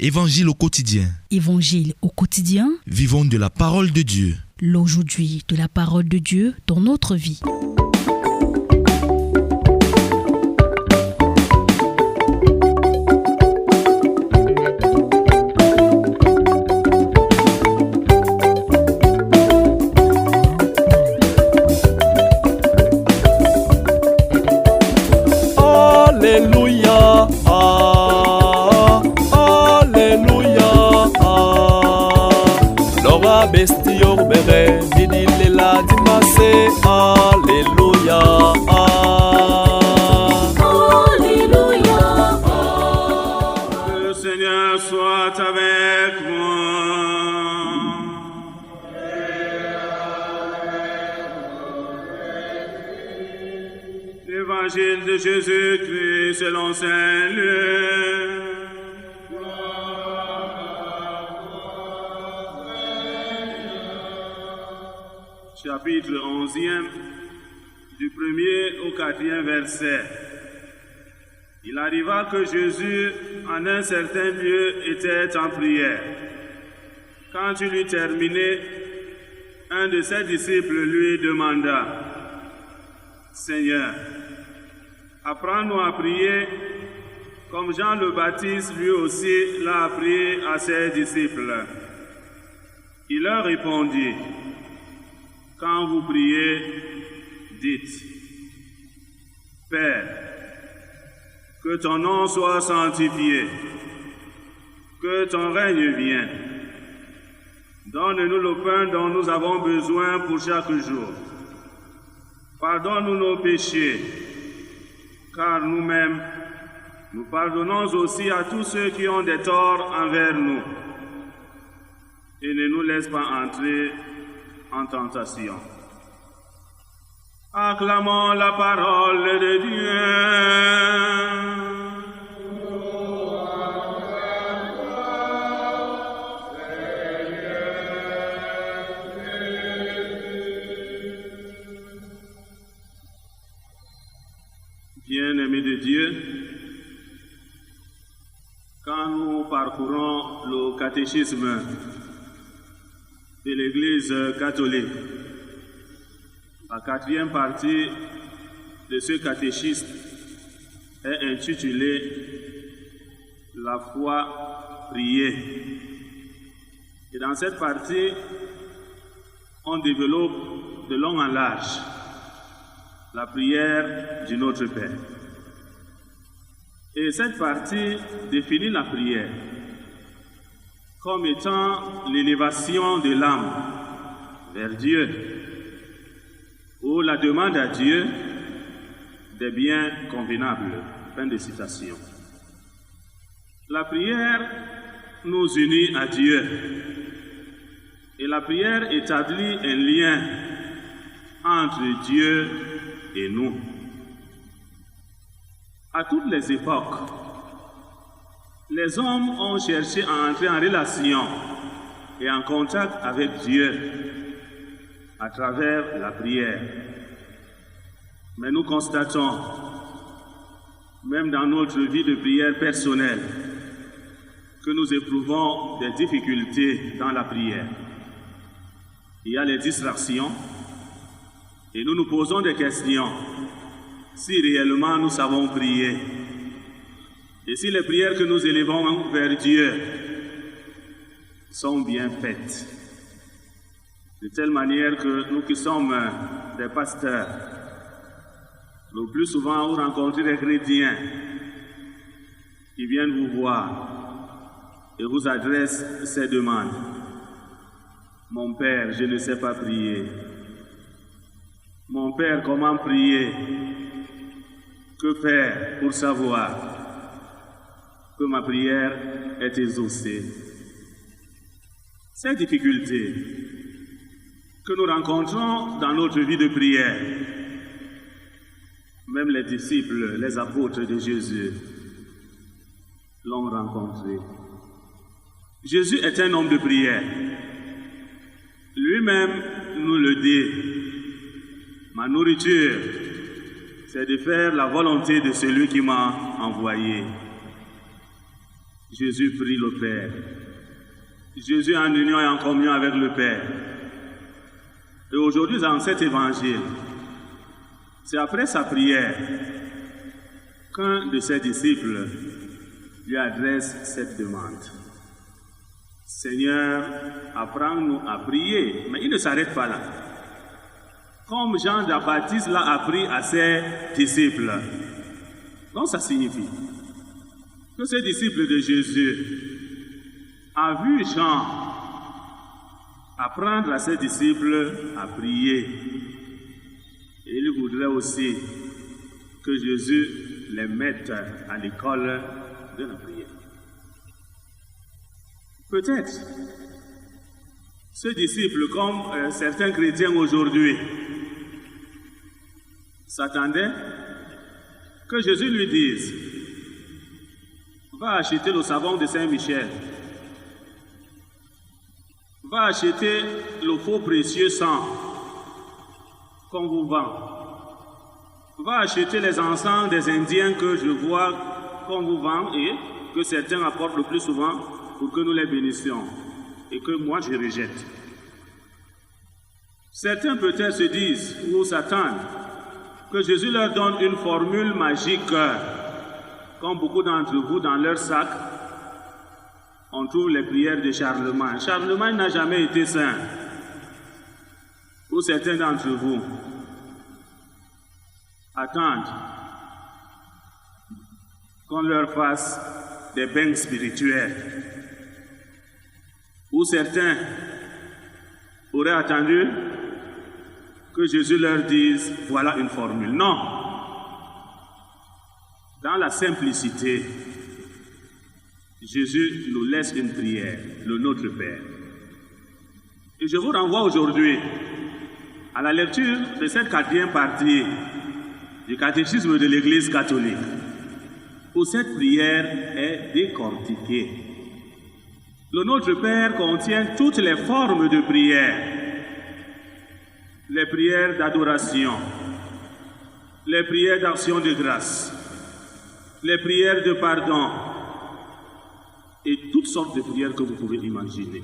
Évangile au quotidien. Évangile au quotidien. Vivons de la parole de Dieu. L'aujourd'hui de la parole de Dieu dans notre vie. Alléluia, Alléluia, Laura bestio bere didile la dimase, Alléluia, Alléluia. Le Seigneur soit avec moi. Évangile de Jésus-Christ selon Saint Luc. Chapitre 11e, du 1er au 4e verset. Il arriva que Jésus, en un certain lieu, était en prière. Quand il eut terminé, un de ses disciples lui demanda: Seigneur, apprends-nous à prier, comme Jean le Baptiste lui aussi l'a appris à ses disciples. Il leur répondit: Quand vous priez, dites: Père, que ton nom soit sanctifié, que ton règne vienne. Donne-nous le pain dont nous avons besoin pour chaque jour. Pardonne-nous nos péchés, car nous-mêmes, nous pardonnons aussi à tous ceux qui ont des torts envers nous. Et ne nous laisse pas entrer en tentation. Acclamons la parole de Dieu. Bien-aimés de Dieu, quand nous parcourons le catéchisme de l'Église catholique, la 4e partie de ce catéchisme est intitulée « La foi priée ». Et dans cette partie, on développe de long en large la prière du Notre Père. Et cette partie définit la prière comme étant l'élévation de l'âme vers Dieu, ou la demande à Dieu des biens convenables. Fin de citation. La prière nous unit à Dieu, et la prière établit un lien entre Dieu et nous. À toutes les époques, les hommes ont cherché à entrer en relation et en contact avec Dieu à travers la prière. Mais nous constatons, même dans notre vie de prière personnelle, que nous éprouvons des difficultés dans la prière. Il y a les distractions et nous nous posons des questions. Si réellement nous savons prier, et si les prières que nous élevons vers Dieu sont bien faites, de telle manière que nous qui sommes des pasteurs, le plus souvent vous rencontrez des chrétiens qui viennent vous voir et vous adressent ces demandes. Mon Père, je ne sais pas prier. Mon Père, comment prier? Que faire pour savoir que ma prière est exaucée? Ces difficultés que nous rencontrons dans notre vie de prière, même les disciples, les apôtres de Jésus l'ont rencontré. Jésus est un homme de prière. Lui-même nous le dit. Ma nourriture, c'est de faire la volonté de celui qui m'a envoyé. Jésus prie le Père. Jésus en union et en communion avec le Père. Et aujourd'hui, dans cet évangile, c'est après sa prière qu'un de ses disciples lui adresse cette demande. Seigneur, apprends-nous à prier. Mais il ne s'arrête pas là. Comme Jean le Baptiste l'a appris à ses disciples. Donc ça signifie que ces disciples de Jésus a vu Jean apprendre à ses disciples à prier. Et il voudrait aussi que Jésus les mette à l'école de la prière. Peut-être, ce disciple, comme certains chrétiens aujourd'hui, s'attendaient que Jésus lui dise « Va acheter le savon de Saint-Michel, va acheter le faux précieux sang qu'on vous vend, va acheter les encens des Indiens que je vois qu'on vous vend et que certains apportent le plus souvent pour que nous les bénissions et que moi je rejette. » Certains peut-être se disent ou s'attendent que Jésus leur donne une formule magique, comme beaucoup d'entre vous dans leur sac, on trouve les prières de Charlemagne. Charlemagne n'a jamais été saint. Ou certains d'entre vous attendent qu'on leur fasse des bains spirituels. Ou certains auraient attendu que Jésus leur dise, voilà une formule. Non. Dans la simplicité, Jésus nous laisse une prière, le Notre Père. Et je vous renvoie aujourd'hui à la lecture de cette 4e partie du catéchisme de l'Église catholique, où cette prière est décortiquée. Le Notre Père contient toutes les formes de prière. Les prières d'adoration, les prières d'action de grâce, les prières de pardon et toutes sortes de prières que vous pouvez imaginer.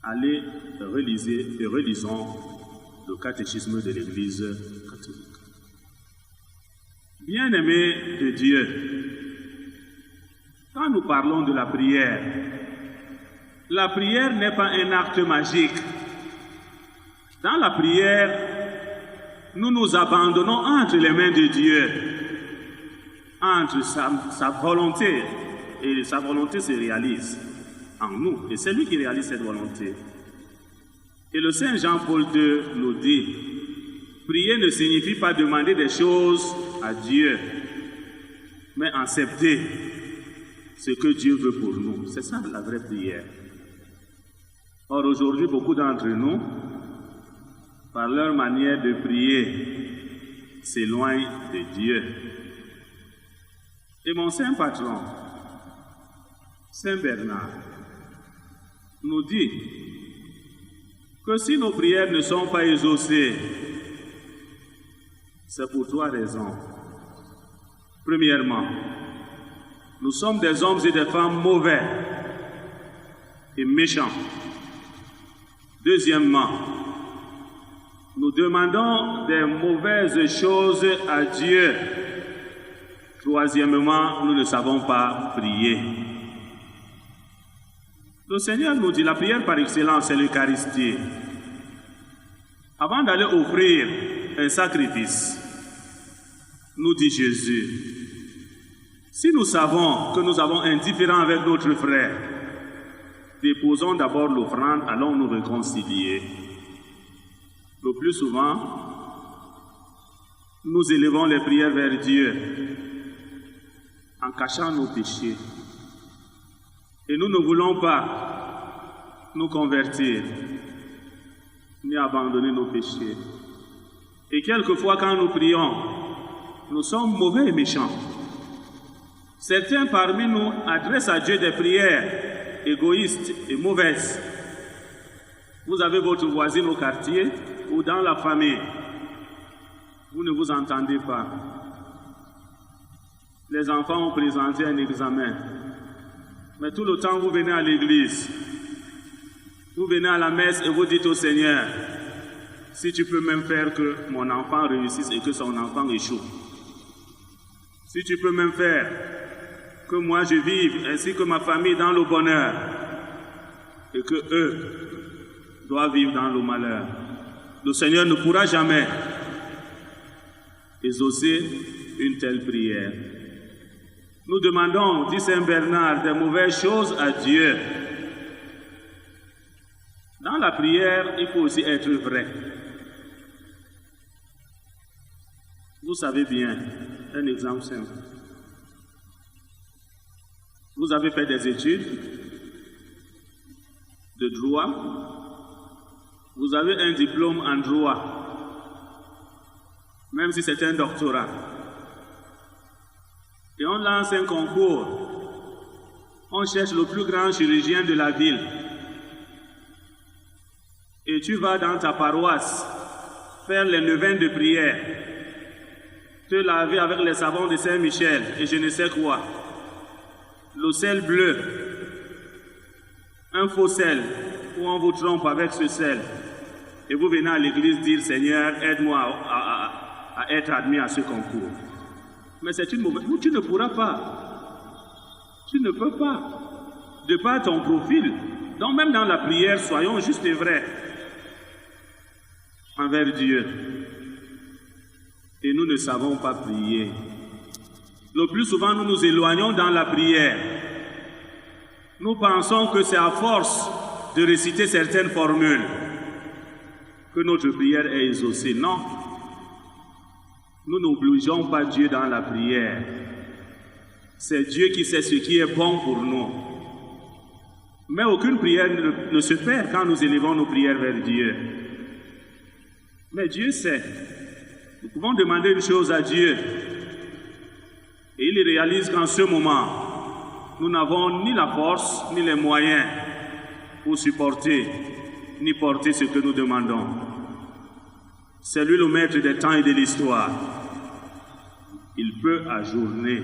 Allez, relisez et relisons le catéchisme de l'Église catholique. Bien-aimés de Dieu, quand nous parlons de la prière n'est pas un acte magique. Dans la prière, nous nous abandonnons entre les mains de Dieu, entre sa volonté, et sa volonté se réalise en nous, et c'est lui qui réalise cette volonté. Et le Saint Jean-Paul II nous dit, prier ne signifie pas demander des choses à Dieu, mais accepter ce que Dieu veut pour nous. C'est ça la vraie prière. Or aujourd'hui, beaucoup d'entre nous, par leur manière de prier, s'éloignent de Dieu. Et mon saint patron, Saint Bernard, nous dit que si nos prières ne sont pas exaucées, c'est pour 3 raisons. Premièrement, nous sommes des hommes et des femmes mauvais et méchants. Deuxièmement, nous demandons des mauvaises choses à Dieu. Troisièmement, nous ne savons pas prier. Le Seigneur nous dit, la prière par excellence, c'est l'Eucharistie. Avant d'aller offrir un sacrifice, nous dit Jésus, si nous savons que nous avons un différend avec notre frère, déposons d'abord l'offrande, allons nous réconcilier. Le plus souvent, nous élevons les prières vers Dieu en cachant nos péchés. Et nous ne voulons pas nous convertir, ni abandonner nos péchés. Et quelquefois, quand nous prions, nous sommes mauvais et méchants. Certains parmi nous adressent à Dieu des prières égoïstes et mauvaises. Vous avez votre voisine au quartier ou dans la famille. Vous ne vous entendez pas. Les enfants ont présenté un examen. Mais tout le temps, vous venez à l'église. Vous venez à la messe et vous dites au Seigneur, si tu peux même faire que mon enfant réussisse et que son enfant échoue. Si tu peux même faire que moi je vive ainsi que ma famille dans le bonheur et que eux doivent vivre dans le malheur. Le Seigneur ne pourra jamais exaucer une telle prière. Nous demandons, dit Saint Bernard, des mauvaises choses à Dieu. Dans la prière, il faut aussi être vrai. Vous savez bien, un exemple simple. Vous avez fait des études de droit. Vous avez un diplôme en droit, même si c'est un doctorat. Et on lance un concours. On cherche le plus grand chirurgien de la ville. Et tu vas dans ta paroisse faire les neuvaines de prière, te laver avec les savons de Saint-Michel et je ne sais quoi. Le sel bleu, un faux sel, où on vous trompe avec ce sel. Et vous venez à l'église dire, Seigneur, aide-moi à être admis à ce concours. Mais c'est une mauvaise... Tu ne pourras pas. Tu ne peux pas. De par ton profil. Donc même dans la prière, soyons justes et vrais envers Dieu. Et nous ne savons pas prier. Le plus souvent, nous nous éloignons dans la prière. Nous pensons que c'est à force de réciter certaines formules que notre prière est exaucée. Non. Nous n'obligeons pas Dieu dans la prière. C'est Dieu qui sait ce qui est bon pour nous. Mais aucune prière ne se perd quand nous élevons nos prières vers Dieu. Mais Dieu sait. Nous pouvons demander une chose à Dieu. Et il réalise qu'en ce moment, nous n'avons ni la force, ni les moyens pour supporter, ni porter ce que nous demandons. C'est lui le maître des temps et de l'histoire. Il peut ajourner.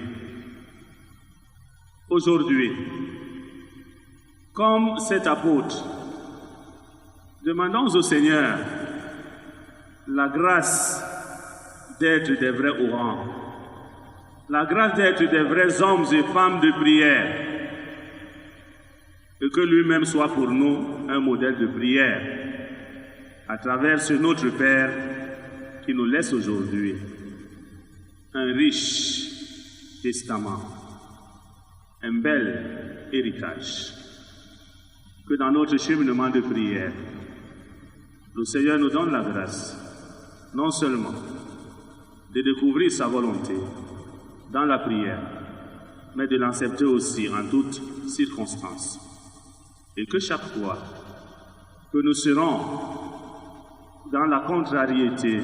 Aujourd'hui, comme cet apôtre, demandons au Seigneur la grâce d'être des vrais orants, la grâce d'être des vrais hommes et femmes de prière, et que lui-même soit pour nous un modèle de prière, à travers ce notre Père qui nous laisse aujourd'hui un riche testament, un bel héritage, que dans notre cheminement de prière, le Seigneur nous donne la grâce, non seulement de découvrir sa volonté dans la prière, mais de l'accepter aussi en toutes circonstances. Et que chaque fois que nous serons dans la contrariété,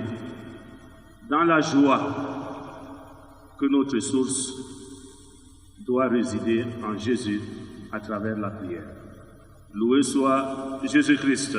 dans la joie, que notre source doit résider en Jésus à travers la prière. Loué soit Jésus-Christ.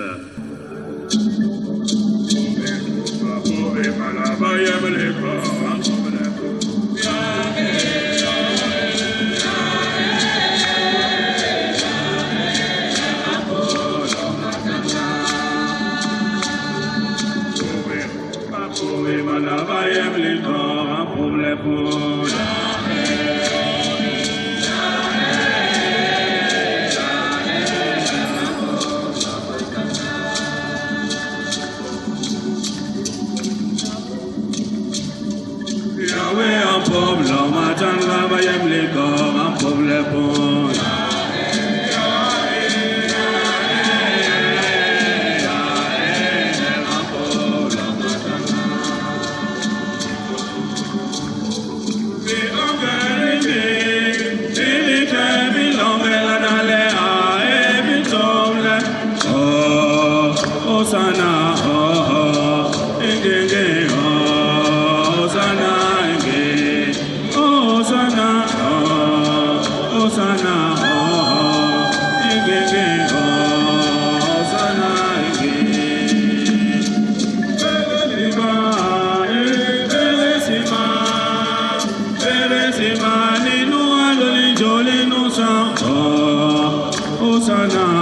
Hosanna.